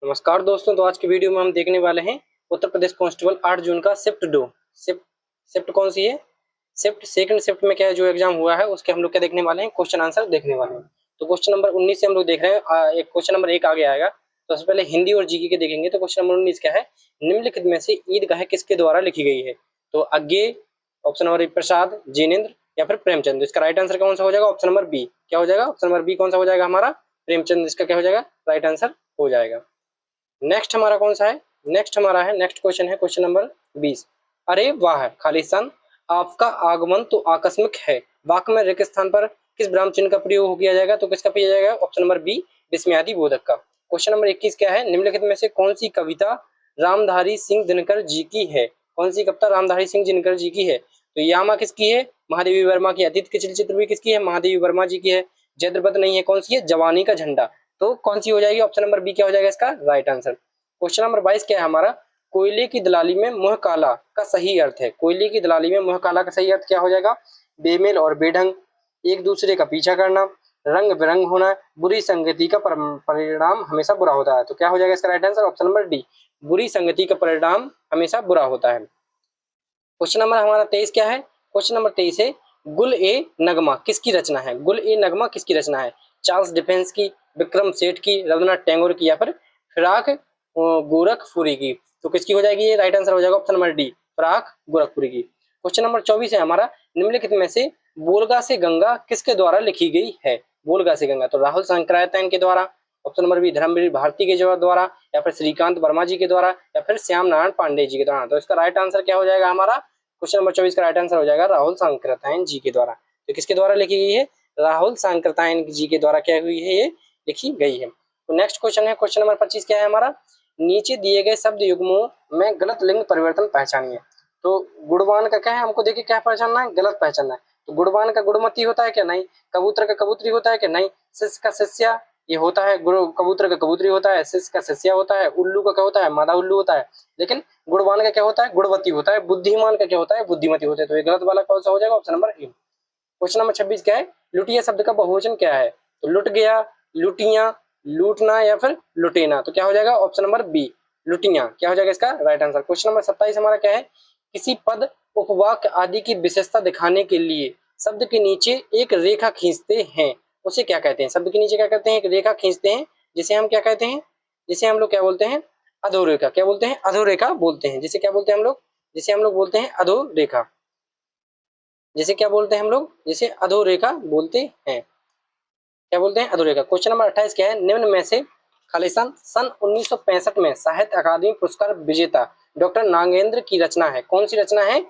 नमस्कार दोस्तों। तो आज की वीडियो में हम देखने वाले हैं उत्तर प्रदेश कांस्टेबल 8 जून का शिफ्ट 2। शिफ्ट कौन सी है? शिफ्ट सेकंड शिफ्ट में क्या है जो एग्जाम हुआ है उसके हम लोग क्या देखने वाले हैं, क्वेश्चन आंसर देखने वाले हैं। तो क्वेश्चन नंबर 19 से हम लोग देख रहे हैं। एक क्वेश्चन नंबर 1 आगे आएगा। तो सबसे पहले हिंदी और जीके के देखेंगे। तो क्वेश्चन नंबर 19 क्या है, निम्नलिखित में से ईदगाह किसके द्वारा लिखी गई है? तो आगे ऑप्शन नंबर प्रसाद, जिनेन्द्र या फिर प्रेमचंद। इसका राइट आंसर कौन सा हो जाएगा? Option number B. क्या हो जाएगा? ऑप्शन नंबर बी कौन सा हो जाएगा हमारा? प्रेमचंद। इसका क्या हो जाएगा? राइट आंसर हो जाएगा। नेक्स्ट हमारा कौन सा है? नेक्स्ट क्वेश्चन है क्वेश्चन नंबर 20। अरे वाह खालिस्तान, आपका आगमन तो आकस्मिक है। वाक्य में रिक्त स्थान पर किस विराम चिन्ह का प्रयोग किया जाएगा? तो किसका किया जाएगा? ऑप्शन नंबर बी, विस्मयादि बोधक का। क्वेश्चन नंबर 21 क्या है, निम्नलिखित में से कौन सी कविता रामधारी सिंह दिनकर जी की है? कौन सी कविता रामधारी सिंह दिनकर जी की है? तो यामा किसकी है? महादेवी वर्मा की। अतीत के चलचित्र भी किसकी है? महादेवी वर्मा जी की है। जयद्रपद नहीं है, कौन सी है? जवानी का झंडा। तो कौन सी हो जाएगी? ऑप्शन नंबर बी क्या हो जाएगा इसका राइट आंसर। क्वेश्चन नंबर 22 क्या है हमारा, कोयले की दलाली में मुंह काला का सही अर्थ है। कोयले की दलाली में मुंह काला का सही अर्थ क्या हो जाएगा? बेमेल और बेढंग, एक दूसरे का पीछा करना, रंग बिरंग होना, बुरी संगति का परिणाम हमेशा बुरा होता है। तो क्या हो जाएगा इसका right answer? Option number D, बुरी संगति का परिणाम हमेशा बुरा होता है। क्वेश्चन नंबर हमारा 23 क्या है? क्वेश्चन नंबर 23 है, गुल ए नगमा किसकी रचना है? गुल ए नगमा किसकी रचना है? चार्ल्स डिफेंस की, विक्रम सेठ की, रविन्द्रनाथ टैगोर की या फिर फिराक गोरखपुरी की। तो किसकी हो जाएगी? ये राइट आंसर हो जाएगा option number D, Firaq Gorakhpuri की। क्वेश्चन नंबर 24 है हमारा, निम्नलिखित में से बोलगा से गंगा किसके द्वारा लिखी गई है? बोलगा से गंगा, तो राहुल सांकृत्यायन के द्वारा, option number B Dharamvir Bharati के द्वारा या फिर श्रीकांत वर्मा जी के द्वारा या फिर श्याम नारायण पांडे जी के द्वारा। तो इसका राइट आंसर क्या हो जाएगा हमारा? क्वेश्चन नंबर 24 का राइट आंसर हो जाएगा राहुल सांकृत्यायन जी के द्वारा। तो किसके द्वारा लिखी गई है? राहुल सांकृत्यायन जी के द्वारा क्या हुई है? ये लिखी गई है। तो नेक्स्ट क्वेश्चन है क्वेश्चन नंबर 25 क्या है हमारा, नीचे दिए गए शब्द युग्मों में गलत लिंग परिवर्तन पहचानिए। तो गुणवान का क्या है, हमको देखिए क्या पहचानना है? गलत पहचानना है। तो गुणवान का गुणमती होता है क्या? नहीं। कबूतर का कबूतरी होता है क्या? नहीं। शिष्य का शिष्या ये होता है, कबूतर का कबूतरी होता है, शिष्य का शिष्या होता है, उल्लू का क्या होता है? मादा उल्लू होता है। लेकिन गुणवान का क्या होता है? गुणवती होता है। बुद्धिमान का क्या होता है? बुद्धिमती होता है। तो ये गलत वाला कौन सा हो जाएगा? Option number A. Question number 26 क्या है, लुटिया शब्द का बहुवचन क्या है? तो लुट गया, लुटिया, लूटना या फिर लुटेना। तो क्या हो जाएगा? ऑप्शन नंबर बी, लुटिया। क्या हो जाएगा इसका राइट आंसर? क्वेश्चन नंबर 27 हमारा क्या है, किसी पद उपवाक्य आदि की विशेषता दिखाने के लिए शब्द के नीचे एक रेखा खींचते हैं, उसे क्या कहते हैं? शब्द के नीचे क्या करते हैं? एक रेखा खींचते हैं, जिसे हम क्या कहते हैं? जिसे हम लोग क्या बोलते हैं? अधोरेखा। क्या बोलते हैं? अधोरेखा बोलते हैं। जिसे क्या बोलते हैं हम लोग? जिसे हम लोग बोलते हैं अधोरेखा। जिसे क्या बोलते हैं हम लोग? जिसे अधोरेखा बोलते हैं। क्या बोलते हैं? अधोरेखा। क्वेश्चन नंबर 28 क्या है, निम्न में से खालिस्तान सन 1965 में साहित्य अकादमी पुरस्कार विजेता डॉक्टर नागेंद्र की रचना है। कौन सी रचना है?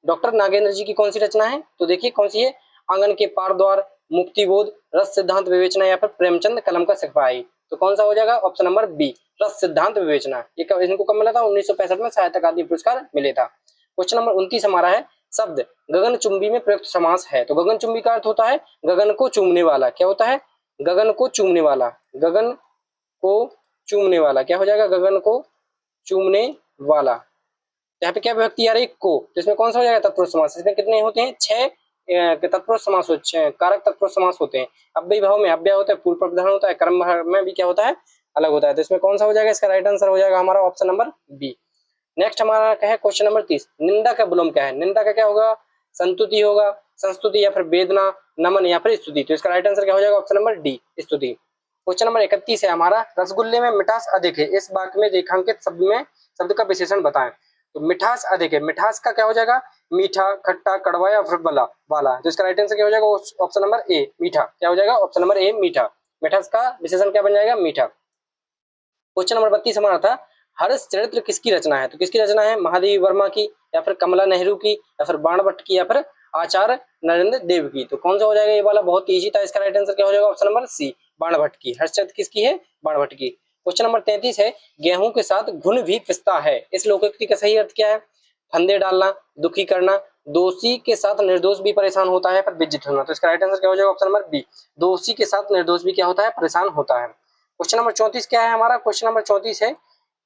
डॉक्टर नागेंद्र जी की कौन सी रचना है? तो देखिए कौन सी है, आंगन के पार द्वार, मुक्तिबोध, रस सिद्धांत विवेचना या फिर प्रेमचंद कलम का सिपाही। तो कौन सा हो जाएगा? ऑप्शन नंबर बी, रस सिद्धांत विवेचना। ये कब, इनको कब मिला था? 1965 में साहित्य अकादमी पुरस्कार मिले था। क्वेश्चन नंबर 29 हमारा है, शब्द गगनचुंबी में प्रयुक्त समास है। तो गगनचुंबी का अर्थ होता है गगन को चूमने वाला। क्या होता है? गगन को चूमने वाला। गगन को चूमने वाला क्या हो जाएगा? गगन को चूमने वाला। यहाँ पे क्या व्यक्ति आ रही है? को। तो इसमें कौन सा हो जाएगा? तत्पुरुष समास। इसमें कितने होते हैं? 6 तत्पुरुष समास होते हैं, कारक तत्पुरुष समास होते हैं। अव्ययी भाव में अव्यय होता है, पूर्व प्रधान होता है, कर्म में भी क्या होता है? अलग होता है। तो इसमें कौन सा हो जाएगा? इसका राइट आंसर हो जाएगा हमारा ऑप्शन नंबर बी। नेक्स्ट हमारा क्या है? क्वेश्चन नंबर 30, निंदा का विलोम क्या है? निंदा का क्या होगा? संतुति होगा, संस्तुति या फिर वेदना, नमन या फिर स्तुति। तो इसका राइट आंसर क्या हो जाएगा? ऑप्शन नंबर डी, स्तुति। क्वेश्चन नंबर 31 है हमारा, रसगुल्ले में मिठास अधिक है, इस वाक्य में रेखांकित शब्द का विशेषण बताएं। तो मिठास अधिक है, मिठास का क्या हो जाएगा? मीठा, खट्टा, कड़वा या फिर वाला। तो इसका राइट आंसर क्या हो जाएगा? ऑप्शन नंबर ए, मीठा। क्या हो जाएगा? ऑप्शन नंबर ए, मीठा। मिठास का विशेषण क्या बन जाएगा? मीठा। क्वेश्चन नंबर 32 हमारा था, हर्ष चरित्र किसकी रचना है? तो किसकी रचना है? महादेवी वर्मा की या फिर कमला नेहरू की या फिर बाणभट्ट की या फिर आचार्य नरेंद्र देव की। तो कौन सा हो जाएगा? ये वाला बहुत इजी था। इसका राइट आंसर क्या हो जाएगा? ऑप्शन नंबर सी, बाणभट्ट की। हर्ष चरित्र किसकी है? बाणभट्ट की। क्वेश्चन नंबर 33 है, गेहूं के साथ घुन भी पिसता है, इस लोकोक्ति का सही अर्थ क्या है? फंदे डालना, दुखी करना, दोषी के साथ निर्दोष भी परेशान होता है, पर विजित होना। तो इसका राइट आंसर क्या हो जाएगा? ऑप्शन नंबर बी, दोषी के साथ निर्दोष भी क्या होता है? परेशान होता है। क्वेश्चन नंबर 34 क्या है हमारा? क्वेश्चन नंबर 34 है,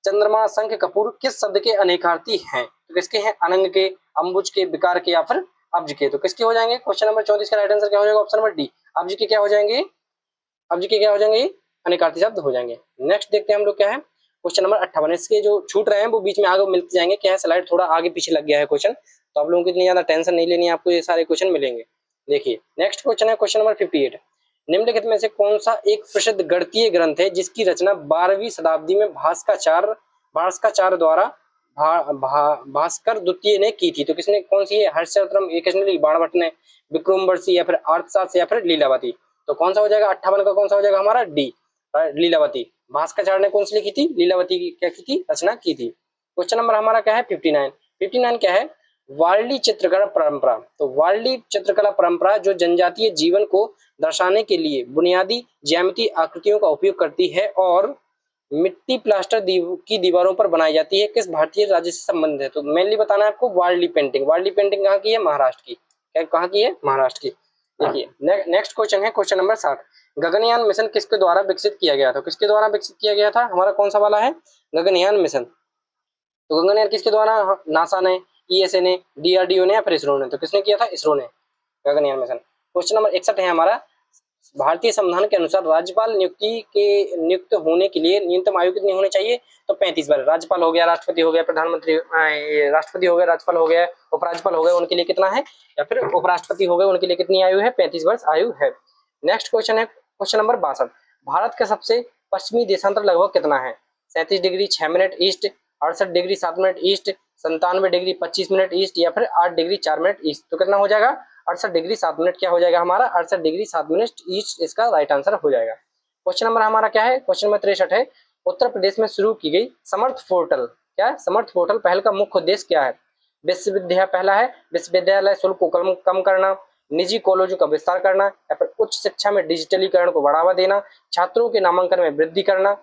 चंद्रमा, शंख, कपूर किस शब्द के अनेकार्थी हैं? तो किसके हैं? अनंग के, अंबुज के, विकार के या फिर अब्ज के। तो किसके हो जाएंगे? क्वेश्चन नंबर 34 का राइट आंसर क्या हो जाएगा? ऑप्शन नंबर डी, अब्ज के क्या हो जाएंगे? अब्ज के क्या हो जाएंगे? अनेकार्थी शब्द हो जाएंगे। नेक्स्ट देखते हैं हम लोग क्या है, क्वेश्चन नंबर 58। इसके जो छूट रहे हैं वो बीच में आगे मिलते जाएंगे, क्या है स्लाइड थोड़ा आगे पीछे लग गया है क्वेश्चन, तो आप लोगों को इतनी ज्यादा टेंशन नहीं लेनी है, आपको ये सारे क्वेश्चन मिलेंगे। देखिए नेक्स्ट क्वेश्चन है क्वेश्चन नंबर 58। निम्नलिखित में से कौन सा एक प्रसिद्ध गणितीय ग्रंथ है जिसकी रचना 12वीं शताब्दी में भास्कराचार्य द्वारा भास्कर द्वितीय ने की थी? तो किसने, कौन सी है? हर्षवर्धन, ये किसने लिखी? बाणभट्ट ने, विक्रमोर्वशी या फिर अर्थशास्त्र या फिर लीलावती? तो कौन सा हो जाएगा 58 का, कौन सा हो जाएगा हमारा डी, लीलावती। भास्कराचार्य ने कौन सी लिखी थी? लीलावती की क्या की थी, रचना की थी। क्वेश्चन नंबर हमारा क्या है 59। 59 क्या है? वार्ली चित्रकला परंपरा। तो वार्ली चित्रकला परंपरा जो जनजातीय जीवन को दर्शाने के लिए बुनियादी ज्यामितीय आकृतियों का उपयोग करती है और मिट्टी प्लास्टर की दीवारों पर बनाई जाती है, किस भारतीय राज्य से संबंधित है? तो मेनली बताना है आपको वार्ली पेंटिंग। वार्ली पेंटिंग कहाँ की है? महाराष्ट्र की। क्या कहाँ की है? महाराष्ट्र की। देखिए नेक्स्ट क्वेश्चन है क्वेश्चन नंबर 60। गगनयान मिशन किसके द्वारा विकसित किया गया था? किसके द्वारा विकसित किया गया था? हमारा कौन सा वाला है? गगनयान मिशन। तो गगनयान किसके द्वारा? नासा ने, ईएसए ने, डीआरडीओ ने या फिर इसरो ने? तो किसने किया था? इसरो ने, गगनयान मिशन। क्वेश्चन नंबर 61 है हमारा, भारतीय संविधान के अनुसार राज्यपाल नियुक्त होने के लिए न्यूनतम आयु कितनी होनी चाहिए? तो 35 वर्ष। राज्यपाल हो गया, राष्ट्रपति हो गया, प्रधानमंत्री, राष्ट्रपति हो गया, राज्यपाल हो गया, उपराज्यपाल हो गए, उनके लिए कितना है? या फिर उपराष्ट्रपति हो गए, उनके लिए कितनी आयु है? 35 वर्ष आयु है। नेक्स्ट क्वेश्चन है क्वेश्चन नंबर 62। भारत का सबसे पश्चिमी देशांतर लगभग कितना है? 37 degree 6 minute east, 68 degree 7 minute east, 97 degree 25 minute east या फिर 8 डिग्री 4 मिनट ईस्ट? तो कितना हो जाएगा? 68 डिग्री 7 मिनट क्या हो जाएगा हमारा? 68 डिग्री 7 मिनट ईस्ट इसका राइट आंसर हो जाएगा। क्वेश्चन नंबर हमारा क्या है? क्वेश्चन नंबर 63 है, उत्तर प्रदेश में शुरू की गई समर्थ पोर्टल, क्या है? समर्थ पोर्टल पहल का मुख्य उद्देश्य क्या है? विश्वविद्यालय, पहला है विश्वविद्यालय शुल्क को कम करना, निजी कॉलेजों का विस्तार करना या फिर उच्च शिक्षा में डिजिटलीकरण को बढ़ावा देना, छात्रों के नामांकन में वृद्धि करना।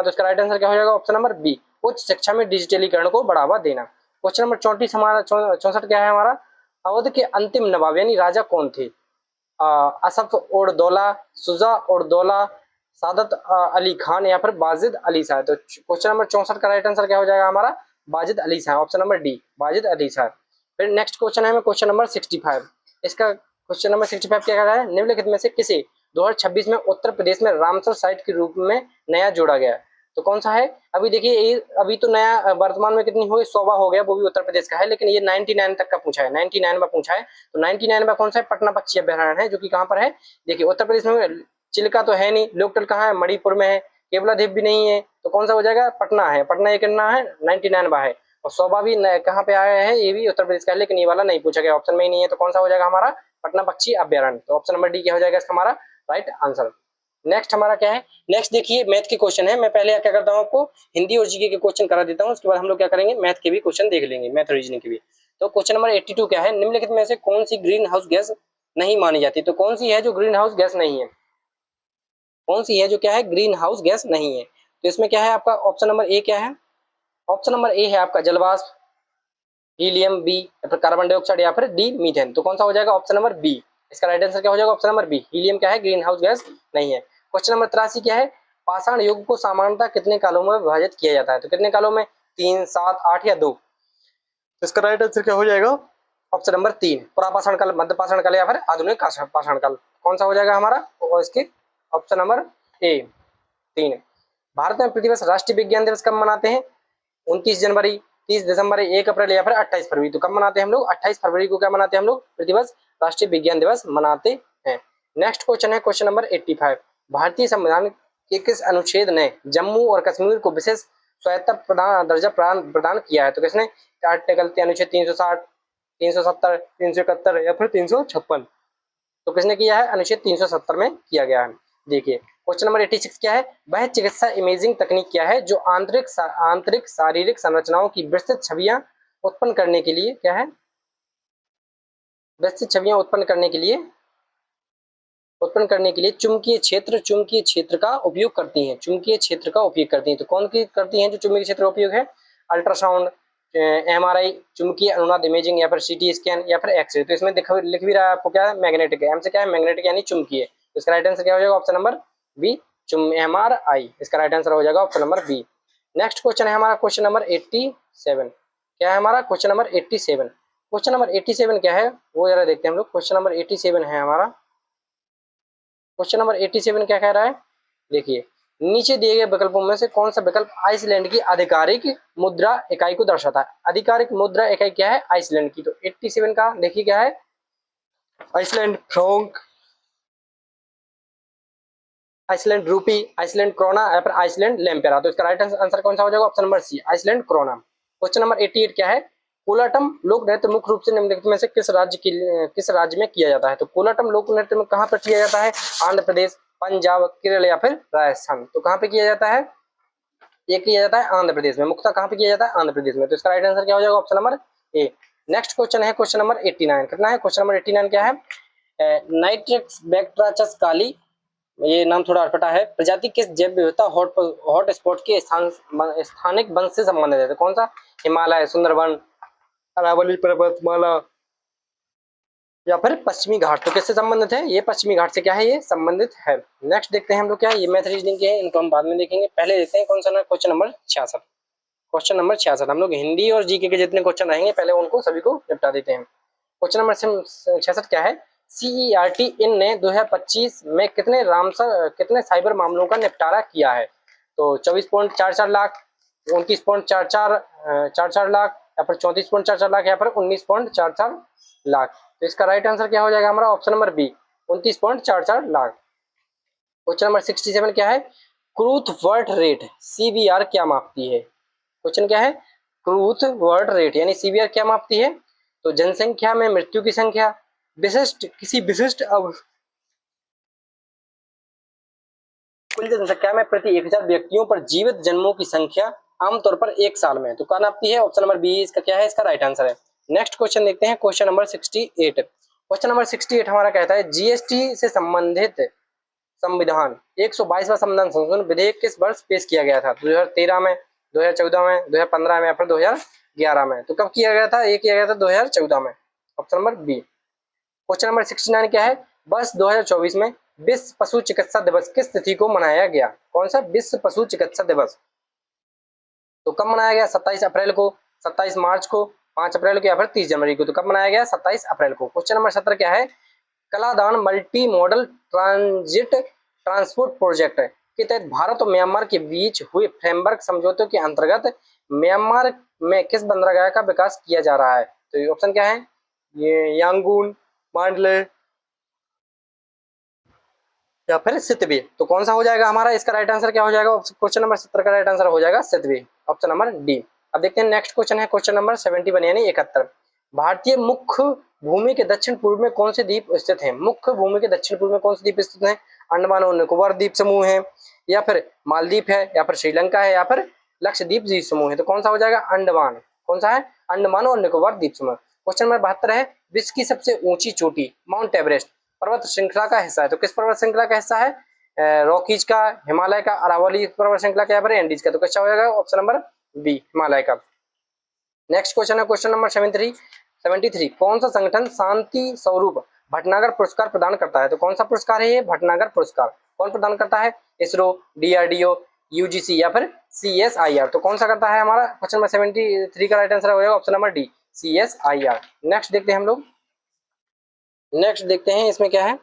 तो इसका राइट आंसर क्या हो जाएगा? ऑप्शन नंबर बी, उच्च शिक्षा में डिजिटलीकरण को बढ़ावा देना। क्वेश्चन नंबर 34 हमारा 64 क्या है हमारा? अवध के अंतिम नवाब यानी राजा कौन थे? असफ उड़ दौला, शुजा उड़ दौला, सादत अली खान या फिर बाजिद अली शाह? तो क्वेश्चन नंबर 64 का राइट आंसर क्या हो जाएगा हमारा? Wajid Ali Shah, option number D, Wajid Ali Shah. फिर नेक्स्ट क्वेश्चन है क्वेश्चन नंबर 65। इसका क्वेश्चन नंबर 65 क्या कह रहा है? निम्नलिखित में से किसे 2026 में उत्तर प्रदेश में रामसर साइट के रूप में नया जोड़ा गया? तो कौन सा है? अभी देखिए अभी तो नया वर्तमान में कितनी हो गई? 100वां हो गया, वो भी उत्तर प्रदेश का है, लेकिन ये 99 तक का पूछा है, 99 में पूछा है। तो 99 में कौन सा है? पटना पक्षी अभ्यारण्य है, जो कि कहाँ पर है? देखिए उत्तर प्रदेश में चिल्का तो है नहीं, लोकटल कहाँ है? मणिपुर में है, केवलादेव भी नहीं है, तो कौन सा हो जाएगा? पटना है। पटना ये कितना है? 99वां है। और 100वां भी कहाँ पे आया है? ये भी उत्तर प्रदेश का है, लेकिन ये वाला नहीं पूछा गया, ऑप्शन में ही नहीं है। तो कौन सा हो जाएगा हमारा? पटना पक्षी अभ्यारण्य। तो ऑप्शन नंबर डी क्या हो जाएगा इसका हमारा राइट आंसर। नेक्स्ट हमारा क्या है? नेक्स्ट देखिए मैथ के क्वेश्चन है। मैं पहले क्या करता हूँ, आपको हिंदी और जीके के क्वेश्चन करा देता हूँ, उसके बाद हम लोग क्या करेंगे? मैथ के भी क्वेश्चन देख लेंगे, मैथ रीजनिंग के भी। तो क्वेश्चन नंबर 82 क्या है? निम्नलिखित में से कौन सी ग्रीन हाउस गैस नहीं मानी जाती? तो कौन सी है जो ग्रीन हाउस गैस नहीं है? कौन सी है जो क्या है? ग्रीन हाउस गैस नहीं है। तो इसमें क्या है आपका? ऑप्शन नंबर ए क्या है? ऑप्शन नंबर ए है आपका जलवाष्प, हीलियम, बी या फिर कार्बन डाइऑक्साइड या फिर डी मीथेन। तो कौन सा हो जाएगा? ऑप्शन नंबर बी, इसका राइट आंसर क्या हो जाएगा? ऑप्शन नंबर बी, हीलियम क्या है? ग्रीन हाउस गैस नहीं है। क्वेश्चन नंबर 83 क्या है? पाषाण युग को सामान्यतः कितने कालों में विभाजित किया जाता है? तो कितने कालों में? 3, 7, 8 या 2? तो इसका राइट आंसर क्या हो जाएगा? ऑप्शन नंबर 3, पुरापाषाण काल, मध्य पाषाण काल या फिर आधुनिक पाषाण काल। कौन सा हो जाएगा हमारा? और इसके ऑप्शन नंबर ए 3। भारत में पृथ्वी पर राष्ट्रीय विज्ञान दिवस कब मनाते हैं? 29 जनवरी, 30 दिसंबर, 1 अप्रैल या फिर 28 फरवरी? तो कब मनाते हैं हम लोग? 28 फरवरी को क्या मनाते हैं हम लोग? पृथ्वी पर राष्ट्रीय विज्ञान दिवस मनाते हैं। नेक्स्ट क्वेश्चन है क्वेश्चन नंबर 85। भारतीय संविधान के किस अनुच्छेद ने जम्मू और कश्मीर को विशेष स्वायत्तता दर्जा प्रदान किया है? तो किसने? आर्टिकल अनुच्छेद 360, 370, 371 या फिर 356? तो किसने किया है? अनुच्छेद 370 में किया गया है। देखिए क्वेश्चन नंबर 86 क्या है? वह चिकित्सा इमेजिंग तकनीक क्या है जो आंतरिक शारीरिक संरचनाओं की विस्तृत छवियां उत्पन्न करने के लिए क्या है? विस्तृत छवियां उत्पन्न करने के लिए चुंबकीय क्षेत्र का उपयोग करती हैं। चुंबकीय क्षेत्र का उपयोग करती हैं। तो कौन की करती हैं जो चुंबकीय क्षेत्र का उपयोग है? अल्ट्रासाउंड, एमआरआई, चुंबकीय अनुनाद इमेजिंग या फिर सीटी स्कैन या फिर एक्सरे? तो इसमें लिख भी रहा है आपको क्या है? मैग्नेटिक है। एम से क्या है? मैग्नेटिक यानी चुंबकीय। इसका राइट आंसर क्या हो जाएगा? Option number B, MRI. इसका राइट आंसर हो जाएगा option number B. Next question है हमारा क्वेश्चन नंबर 87। क्या है हमारा? Question number 87। क्वेश्चन नंबर 87 क्या है वो जरा देखते हैं हम लोग। क्वेश्चन नंबर 87 है हमारा। क्वेश्चन नंबर 87 क्या कह रहा है? देखिए नीचे दिए गए विकल्पों में से कौन सा विकल्प आइसलैंड की आधिकारिक मुद्रा इकाई को दर्शाता है? आधिकारिक मुद्रा इकाई क्या है आइसलैंड की? तो 87 का देखिए क्या है, आइसलैंड फ्रैंक, आइसलैंड रूपी, आइसलैंड क्रोना या फिर आइसलैंड लेम्पेरा। तो इसका राइट आंसर कौन सा हो जाएगा? Option number C, Iceland krona. Question number 88 क्या है? कोलाटम लोक नृत्य मुख्य रूप से निम्नलिखित में से किस राज्य में किया जाता है? तो कोलाटम लोक नृत्य में कहाँ पर किया जाता है? आंध्र प्रदेश, पंजाब, केरल या फिर राजस्थान। तो कहाँ पे किया जाता है? ये किया जाता है आंध्र प्रदेश में। मुख्यतः कहाँ पे किया जाता है? आंध्र प्रदेश में। तो इसका राइट आंसर क्या हो जाएगा? Option number A. Next question है क्वेश्चन नंबर 89। कितना है क्वेश्चन नंबर 89? क्या है? नाइट्रिक्स बैक्ट्राचस काली, ये नाम थोड़ा अटपटा है, प्रजाति किस जैव विविधता हॉट स्पॉट के स्थानिक वन से संबंधित है? तो कौन सा? हिमालय, सुंदरवन, अरावली पर्वतमाला या फिर पश्चिमी घाट। तो किससे संबंधित है? ये पश्चिमी घाट से क्या है? ये संबंधित है। नेक्स्ट देखते हैं हम लोग क्या है, ये मैथ रीजनिंग के हैं, इनको हम बाद में देखेंगे। पहले देखते हैं कौन सा ना, क्वेश्चन नंबर 66। क्वेश्चन नंबर 66 हम लोग हिंदी और जीके के जितने क्वेश्चन रहेंगे पहले उनको सभी को निपटा देते हैं। क्वेश्चन नंबर 66 क्या है? CERT इन ने 2025 में कितने साइबर मामलों का निपटारा किया है? तो 24.44 लाख, 29.44 लाख या फिर 34.44 लाख या फिर 19.44 लाख। तो इसका राइट आंसर क्या हो जाएगा हमारा? Option number B, 29.44 lakh. Question number 67 क्या है? क्रूथ वर्ट रेट CVR क्या मापती है? क्वेश्चन क्या है? क्रूथ वर्ट रेट यानी CVR क्या मापती है? तो जनसंख्या में मृत्यु की संख्या, किसी विशिष्ट कुल जनसंख्या में प्रति 1000 व्यक्तियों पर जीवित जन्मों की संख्या आमतौर पर एक साल में। तो क्या नापती है? ऑप्शन नंबर बी इसका क्या है? इसका राइट आंसर है। नेक्स्ट क्वेश्चन देखते हैं क्वेश्चन नंबर 68। क्वेश्चन नंबर 68 हमारा कहता है जीएसटी से संबंधित संविधान 122वां संविधान संशोधन विधेयक किस वर्ष पेश किया गया था? 2013 में, 2014 में, 2015 में या फिर 2011 में। तो कब किया गया था? ये किया गया था 2014 में। Option number B. Question number 69 क्या है? वर्ष 2024 में विश्व पशु चिकित्सा दिवस किस तिथि को मनाया गया? कौन सा? विश्व पशु चिकित्सा दिवस। तो कब मनाया गया? 27 अप्रैल को, 27 मार्च को, 5 अप्रैल को या फिर 30 जनवरी को। तो कब मनाया गया? 27 अप्रैल को। क्वेश्चन नंबर 17 क्या है? Kaladan multi modal transit transport project के तहत भारत और म्यांमार के बीच हुए फ्रेमवर्क समझौते के अंतर्गत म्यांमार में किस बंदरगाह का विकास किया जा रहा है? तो ये ऑप्शन क्या है? ये यांगून, मांडले या फिर सितवे। तो कौन सा हो जाएगा हमारा? इसका राइट आंसर क्या हो जाएगा? क्वेश्चन नंबर 17 का राइट आंसर हो जाएगा सितवे, ऑप्शन नंबर डी। अब देखते हैं नेक्स्ट क्वेश्चन है क्वेश्चन नंबर 71 यानी 71। भारतीय मुख्य भूमि के दक्षिण पूर्व में कौन से द्वीप स्थित हैं? मुख्य भूमि के दक्षिण पूर्व में कौन से द्वीप स्थित हैं? अंडमान और निकोबार द्वीप समूह है, या फिर मालदीव है, या फिर श्रीलंका है, या फिर लक्षद्वीप द्वीप समूह है। तो कौन सा हो जाएगा? अंडमान। कौन सा है? अंडमान और निकोबार द्वीप समूह। क्वेश्चन नंबर 72 है विश्व की सबसे ऊंची चोटी माउंट एवरेस्ट पर्वत श्रृंखला का हिस्सा है। तो किस पर्वत श्रृंखला का हिस्सा है? रॉकीज का, हिमालय का, अरावली पर्वत श्रृंखला का या फिर एंडीज का। तो क्या हो जाएगा? ऑप्शन नंबर बी, हिमालय का। नेक्स्ट क्वेश्चन है क्वेश्चन नंबर 73। कौन सा संगठन शांति स्वरूप भटनागर पुरस्कार प्रदान करता है? तो कौन सा पुरस्कार है ये? भटनागर पुरस्कार। कौन प्रदान करता है? इसरो, DRDO, UGC या फिर CSIR। तो कौन सा करता है हमारा? क्वेश्चन नंबर 73 का राइट आंसर हो जाएगा option number D, CSIR। Next देखते हैं हम लोग, नेक्स्ट देखते हैं इसमें क्या है।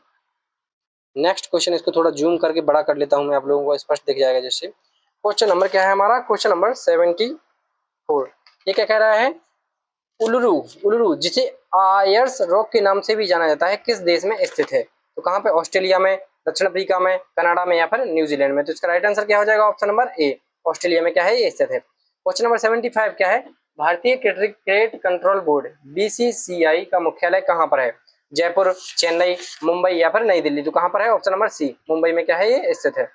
नेक्स्ट क्वेश्चन, इसको थोड़ा जूम करके बड़ा कर लेता हूं मैं, आप लोगों को स्पष्ट दिख जाएगा जैसे। क्वेश्चन नंबर क्या है हमारा? Question number 74। ये क्या कह रहा है? उलुरु, उलुरु जिसे आयर्स रॉक के नाम से भी जाना जाता है किस देश में स्थित है? तो कहाँ पे? ऑस्ट्रेलिया में, दक्षिण अफ्रीका में, कनाडा में या फिर न्यूजीलैंड में। तो इसका राइट आंसर क्या हो जाएगा? ऑप्शन नंबर ए, ऑस्ट्रेलिया में क्या है ये स्थित है। क्वेश्चन नंबर 75 क्या है? भारतीय क्रिकेट कंट्रोल बोर्ड BCCI का मुख्यालय कहाँ पर है? जयपुर, चेन्नई, मुंबई या फिर नई दिल्ली। तो कहाँ पर है? ऑप्शन नंबर सी, मुंबई में क्या है ये स्थित है।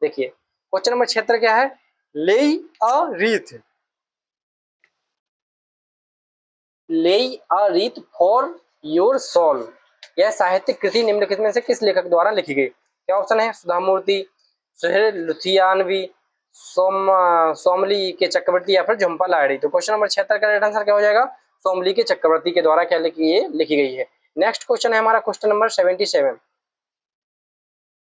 देखिए क्वेश्चन नंबर 76 क्या है? लेई अ रीथ, लेई अ रीथ फॉर योर सोल, यह साहित्यिक कृति निम्नलिखित में से किस लेखक द्वारा लिखी गई? क्या ऑप्शन है? सुधा मूर्ति, सुहेल लुधियानवी, सोमली के चक्रवर्ती या फिर झुम्पा लाहिड़ी। तो क्वेश्चन नंबर 76 का राइट आंसर क्या हो जाएगा? सोमली के चक्रवर्ती के द्वारा क्या लिखी गई है। नेक्स्ट क्वेश्चन है हमारा क्वेश्चन नंबर 77।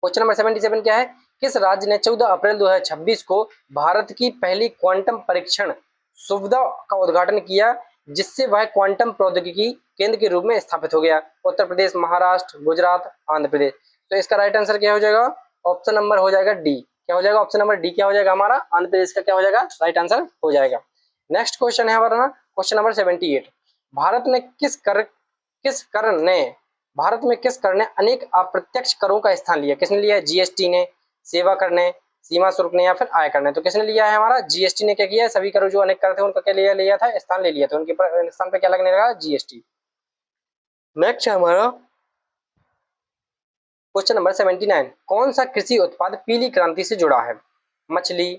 क्वेश्चन नंबर 77 क्या है? किस राज्य ने 14 अप्रैल 2026 को भारत की पहली क्वांटम परीक्षण सुविधा का उद्घाटन किया, जिससे वह क्वांटम प्रौद्योगिकी केंद्र के रूप में स्थापित हो गया? उत्तर प्रदेश, महाराष्ट्र, गुजरात, आंध्र प्रदेश। तो इसका राइट आंसर क्या हो जाएगा? ऑप्शन नंबर हो जाएगा डी, क्या हो जाएगा, ऑप्शन नंबर डी क्या हो जाएगा हमारा, आंध्र प्रदेश का क्या हो जाएगा, राइट आंसर हो जाएगा। नेक्स्ट क्वेश्चन है हमारा क्वेश्चन नंबर 78। भारत में किस कर ने अनेक अप्रत्यक्ष करों का स्थान लिया, किसने लिया, जीएसटी ने, सेवा कर ने, सीमा शुल्क ने, या फिर आय कर ने। तो किसने लिया है हमारा, जीएसटी ने क्या किया है, सभी कर जो अनेक कर थे उनका क्या लिया था, स्थान ले लिया था, उनके स्थान पे क्या लगने लगा, जीएसटी। नेक्स्ट है हमारा क्वेश्चन नंबर 79। कौन सा कृषि उत्पाद पीली क्रांति से जुड़ा है, मछली,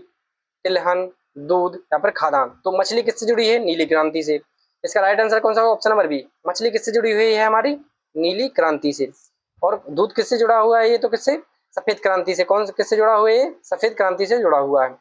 तिलहन, दूध या फिर खाद्यान्न। तो मछली किससे जुड़ी है, नीली क्रांति से। इसका राइट आंसर कौन सा होगा, ऑप्शन नंबर बी, मछली किससे जुड़ी हुई है हमारी, नीली क्रांति से। और दूध किससे जुड़ा हुआ है, ये तो किससे, सफेद क्रांति से। कौन किससे जुड़ा हुआ है, सफेद क्रांति से जुड़ा हुआ है।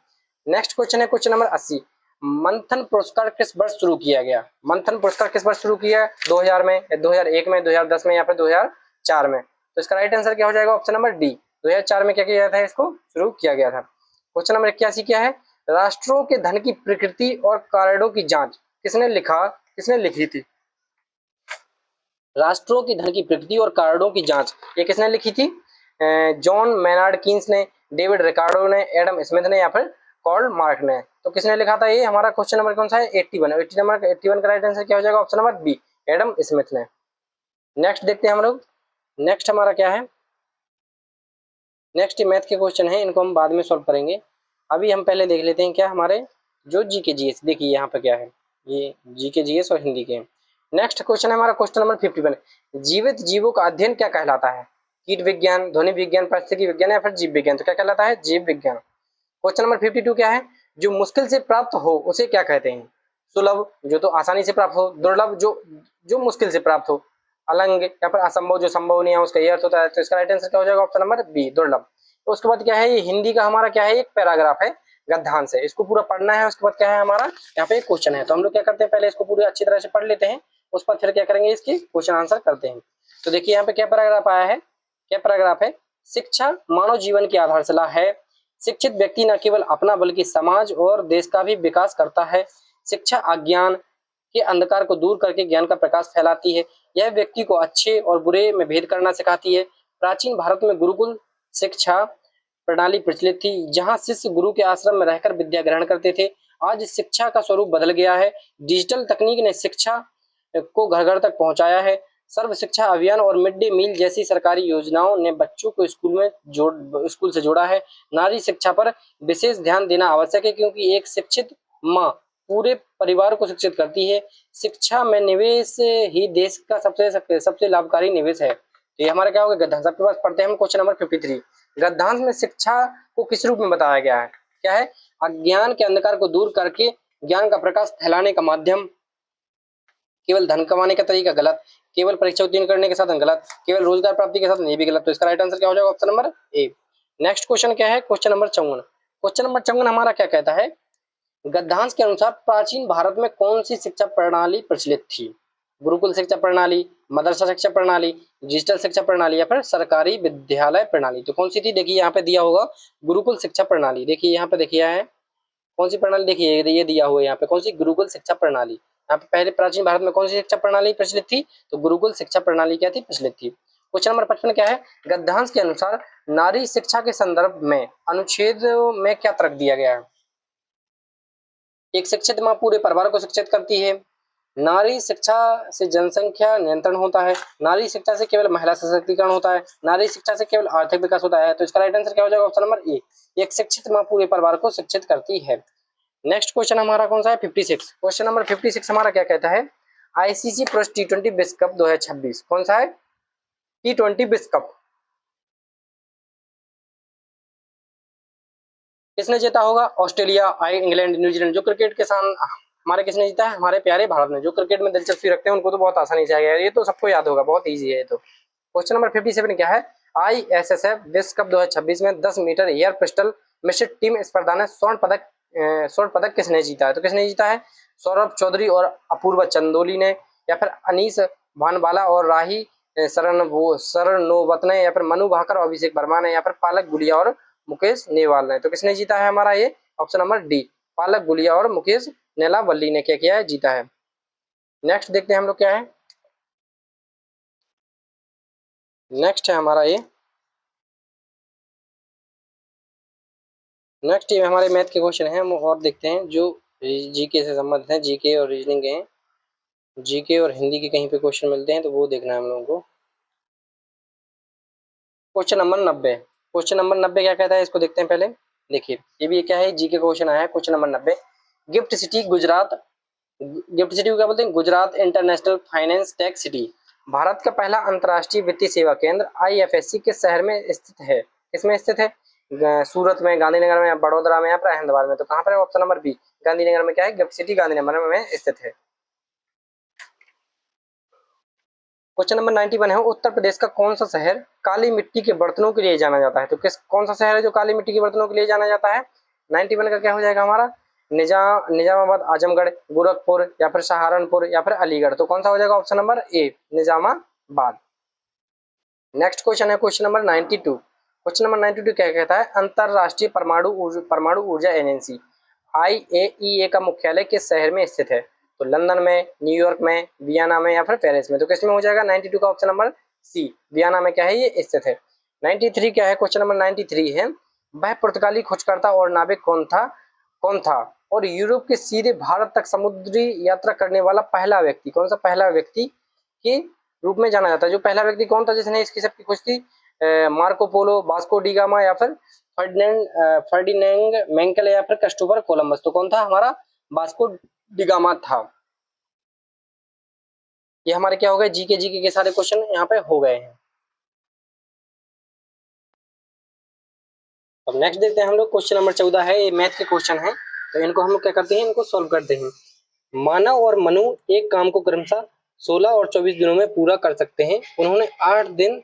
नेक्स्ट क्वेश्चन है क्वेश्चन नंबर 80। मंथन पुरस्कार किस वर्ष शुरू किया गया, मंथन पुरस्कार किस वर्ष शुरू किया है, 2000 में, 2001 में, 2010 में, या फिर 2004 में। तो इसका राइट आंसर क्या हो जाएगा, ऑप्शन नंबर डी, 2004 में क्या किया गया था, इसको शुरू किया गया था। क्वेश्चन नंबर 81 क्या है, राष्ट्रों के धन की प्रकृति और कारणों की जांच किसने लिखी थी। राष्ट्रों की धन की प्रकृति और कारणों की जांच ये किसने लिखी थी, जॉन मेनार्ड कीन्स ने, डेविड रिकार्डो ने, एडम स्मिथ ने, या फिर कार्ल मार्क ने। तो किसने लिखा था ये, हमारा क्वेश्चन नंबर कौन सा है, 81 का राइट आंसर क्या हो जाएगा, option number B, Adam Smith ने। नेक्स्ट देखते हैं हम लोग, नेक्स्ट हमारा क्या है, नेक्स्ट मैथ के क्वेश्चन है, इनको हम बाद में सॉल्व करेंगे। अभी हम पहले देख लेते हैं क्या हमारे जो जीके जीएस, देखिए यहाँ पे क्या है, ये जीके जीएस और हिंदी के। नेक्स्ट क्वेश्चन है हमारा क्वेश्चन नंबर 51। जीवित जीवों का अध्ययन क्या कहलाता है, कीट विज्ञान, ध्वनि विज्ञान, पारिस्थितिकी विज्ञान, या फिर जीव विज्ञान। तो क्या कहलाता है, जीव विज्ञान। क्वेश्चन नंबर 52 क्या है, जो मुश्किल से प्राप्त हो उसे क्या कहते हैं, सुलभ जो तो आसानी से प्राप्त हो, दुर्लभ जो जो मुश्किल से प्राप्त हो, अलंग या फिर असंभव जो संभव नहीं है, उसका ये अर्थ होता है। तो इसका राइट आंसर क्या हो जाएगा, ऑप्शन नंबर बी, दुर्लभ। तो उसके बाद क्या है, ये हिंदी का हमारा क्या है, एक पैराग्राफ है गद्यांश है, इसको पूरा पढ़ना है। उसके बाद क्या है हमारा यहाँ पे एक क्वेश्चन है, तो हम लोग क्या करते हैं, पहले इसको पूरी अच्छी तरह से पढ़ लेते हैं, उस पर फिर क्या करेंगे, इसकी क्वेश्चन आंसर करते हैं। तो देखिए यहाँ पे क्या पैराग्राफ आया है, क्या पैराग्राफ है, शिक्षा मानव जीवन की आधारशिला है, शिक्षित व्यक्ति न केवल अपना बल्कि समाज और देश का भी विकास करता है, शिक्षा अज्ञान के अंधकार को दूर करके ज्ञान का प्रकाश फैलाती है, यह व्यक्ति को अच्छे और बुरे में भेद करना सिखाती है। प्राचीन भारत में गुरुकुल शिक्षा प्रणाली प्रचलित थी, जहां शिष्य गुरु के आश्रम में रहकर विद्या ग्रहण करते थे। आज शिक्षा का स्वरूप बदल गया है, डिजिटल तकनीक ने शिक्षा को घर घर तक पहुंचाया है। सर्व शिक्षा अभियान और मिड डे मील जैसी सरकारी योजनाओं ने बच्चों को स्कूल से जोड़ा है। नारी शिक्षा पर विशेष ध्यान देना आवश्यक है, क्योंकि एक शिक्षित माँ पूरे परिवार को शिक्षित करती है। शिक्षा में निवेश ही देश का सबसे लाभकारी निवेश है। तो ये हमारा क्या होगा, गद्यांश। आपके पास पढ़ते हैं हम क्वेश्चन नंबर 53। गद्यांश में शिक्षा को किस रूप में बताया गया है, क्या है, अज्ञान के अंधकार को दूर करके ज्ञान का प्रकाश फैलाने का माध्यम, केवल धन कमाने का तरीका गलत, केवल परीक्षा उत्तीर्ण करने के साधन गलत, केवल रोजगार प्राप्ति के साधन ये भी गलत। तो इसका राइट आंसर क्या हो जाएगा, option number A. Next question क्या है, क्वेश्चन नंबर 54। क्वेश्चन नंबर 54 हमारा क्या कहता है, गद्यांश के अनुसार प्राचीन भारत में कौन सी शिक्षा प्रणाली प्रचलित थी, गुरुकुल शिक्षा प्रणाली, मदरसा शिक्षा प्रणाली, डिजिटल शिक्षा प्रणाली, या फिर सरकारी विद्यालय प्रणाली। तो कौन सी थी, देखिए यहाँ पे दिया होगा गुरुकुल शिक्षा प्रणाली। देखिए यहाँ पे देखिए है कौन सी प्रणाली, देखिए ये दिया हुआ है यहाँ पे, कौन सी, गुरुकुल शिक्षा प्रणाली। यहाँ पे पहले प्राचीन भारत में कौन सी शिक्षा प्रणाली प्रचलित थी, तो गुरुकुल शिक्षा प्रणाली क्या थी, प्रचलित थी। क्वेश्चन नंबर 55 क्या है, गद्यांश के अनुसार नारी शिक्षा के संदर्भ में अनुच्छेद में क्या तर्क दिया गया है। एक शिक्षित माँ पूरे परिवार को शिक्षित करती है, नारी शिक्षा से जनसंख्या नियंत्रण होता है, नारी शिक्षा से केवल महिला सशक्तिकरण होता है, नारी शिक्षा से केवल आर्थिक विकास होता है। तो इसका राइट आंसर क्या हो जाएगा, ऑप्शन नंबर ए, एक शिक्षित माँ पूरे परिवार को शिक्षित करती है। नेक्स्ट क्वेश्चन हमारा कौन सा है, 56। क्वेश्चन नंबर 56 हमारा क्या कहता है, आईसीसी पुरुष टी20 विश्व कप 2026 कौन सा है, टी20 विश्व कप किसने जीता होगा, ऑस्ट्रेलिया, इंग्लैंड, न्यूजीलैंड। जो क्रिकेट के साथ हमारे किसने जीता है, हमारे प्यारे भारत ने। जो क्रिकेट में दिलचस्पी रखते हैं उनको तो बहुत आसानी से आ गया, ये तो सबको याद होगा, बहुत ईजी है ये तो। क्वेश्चन नंबर 57 क्या है, आईएसएसएफ विश्व कप 2026 में 10 मीटर एयर पिस्टल मिश्रित टीम स्पर्धा में स्वर्ण पदक किसने जीता है। तो किसने जीता है, सौरभ चौधरी और अपूर्वा चंदोली ने, या फिर अनीस भानवाला और राही सरनोबत ने, या फिर मनु भाकर और अभिषेक वर्मा ने, या फिर पालक गुलिया और मुकेश नेवाल ने। तो किसने जीता है हमारा ये, ऑप्शन नंबर डी, पालक गुलिया और मुकेश नेलावल्ली ने क्या किया है, जीता है। नेक्स्ट देखते हैं हम लोग क्या है, नेक्स्ट है हमारा ये नेक्स्ट ये हमारे मैथ के क्वेश्चन हैं, हम और देखते हैं जो जीके से संबंधित हैं, जीके और रीजनिंग के हैं। जीके और हिंदी के कहीं पे क्वेश्चन मिलते हैं तो वो देखना है हम लोगों को। Question number 90। क्वेश्चन नंबर 90 क्या कहता है, इसको देखते हैं पहले। देखिए ये भी क्या है, जीके क्वेश्चन आया है। Question number 90, gift city Gujarat, gift city को क्या बोलते हैं, Gujarat international finance tech city, Bharat का पहला अंतर्राष्ट्रीय वित्तीय सेवा केंद्र आईएफएससी किस शहर में स्थित है? किसमें स्थित है? सूरत में, गांधीनगर में, बड़ोदरा में या फिर अहमदाबाद में? तो कहाँ पर है? ऑप्शन नंबर बी, गांधीनगर में क्या है, गिफ्ट सिटी गांधीनगर में स्थित है। क्वेश्चन नंबर 91 है, उत्तर प्रदेश का कौन सा शहर काली मिट्टी के बर्तनों के लिए जाना जाता है? तो किस कौन सा शहर है जो काली मिट्टी के बर्तनों के लिए जाना जाता है? 91 का क्या हो जाएगा हमारा? निजामाबाद, आजमगढ़, गोरखपुर या फिर सहारनपुर या फिर अलीगढ़? तो कौन सा हो जाएगा? Option number A, Nizamabad. Next question है क्वेश्चन नंबर 92। क्वेश्चन नंबर 92 क्या कहता है, अंतरराष्ट्रीय परमाणु ऊर्जा एजेंसी IAEA का मुख्यालय किस शहर में स्थित है? तो लंदन में, न्यूयॉर्क में, वियना में या फिर पेरिस में? तो किसमें हो जाएगा? 92 का ऑप्शन नंबर सी, वियना में क्या है, ये स्थित है। 93 क्या है? क्वेश्चन नंबर 93 है, वह पुर्तगाली खोजकर्ता और नाविक कौन था और यूरोप के सीधे भारत तक समुद्री यात्रा करने वाला पहला व्यक्ति? कौन सा पहला व्यक्ति के रूप में जाना जाता है? जो पहला व्यक्ति कौन था जिसने इसकी सबकी खोज की? Marco Polo, Vasco D gamma या फिर फर्डिनेंड मेंकल या फिर क्रिस्टोफर कोलंबस? तो कौन था हमारा? वास्को डी गामा था। ये हमारे क्या हो गए, जीके के सारे क्वेश्चन यहाँ पे हो गए हैं। अब नेक्स्ट देखते हैं हम लोग, क्वेश्चन नंबर 14 है, ये मैथ के क्वेश्चन है। तो इनको हम लोग क्या करते हैं, इनको सॉल्व करते हैं। मानव और मनु एक काम को क्रमशः 16 और 24 दिनों में पूरा कर सकते हैं। उन्होंने 8 दिन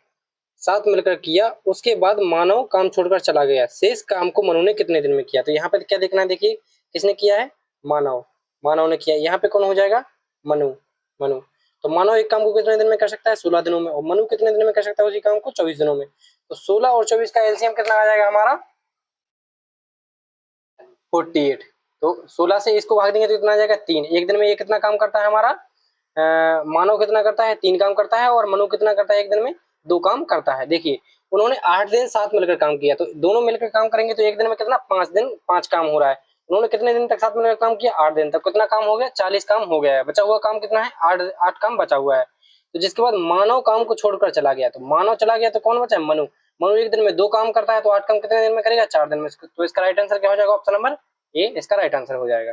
साथ मिलकर किया, उसके बाद मानव काम छोड़कर चला गया। शेष काम को मनु ने कितने दिन में किया? तो यहाँ पे क्या देखना है, देखिए किसने किया है? मानव, मानव ने किया। यहाँ पे कौन हो जाएगा? मनु, मनु। तो मानव एक काम को कितने दिन में कर सकता है? 16 दिनों में। और मनु कितने दिन में कर सकता है उसी काम को? 24 दिनों में। तो 16 और 24 का एलसीएम कितना आ जाएगा हमारा? 48। तो 16 से इसको भाग देंगे तो कितना आ जाएगा? 3। एक दिन में ये कितना काम करता है हमारा? मानव कितना करता है? 3 काम करता है। और मनु कितना करता है एक दिन में? 2 काम करता है। देखिए उन्होंने 8 दिन साथ मिलकर काम किया, तो दोनों मिलकर काम करेंगे तो एक दिन में कितना? 5 दिन 5 काम हो रहा है। उन्होंने कितने दिन तक साथ मिलकर काम किया? 8 दिन तक। कितना काम हो गया? 40 काम हो गया है। बचा हुआ काम कितना है? 8 काम बचा हुआ है। तो जिसके बाद मानव काम को छोड़कर चला गया, तो मानव चला गया तो कौन बचा है? मनु। मनु एक दिन में 2 काम करता है, तो 8 काम कितने दिन में करेगा? 4 दिन में। तो इसका राइट आंसर क्या हो जाएगा? ऑप्शन नंबर ए इसका राइट आंसर हो जाएगा।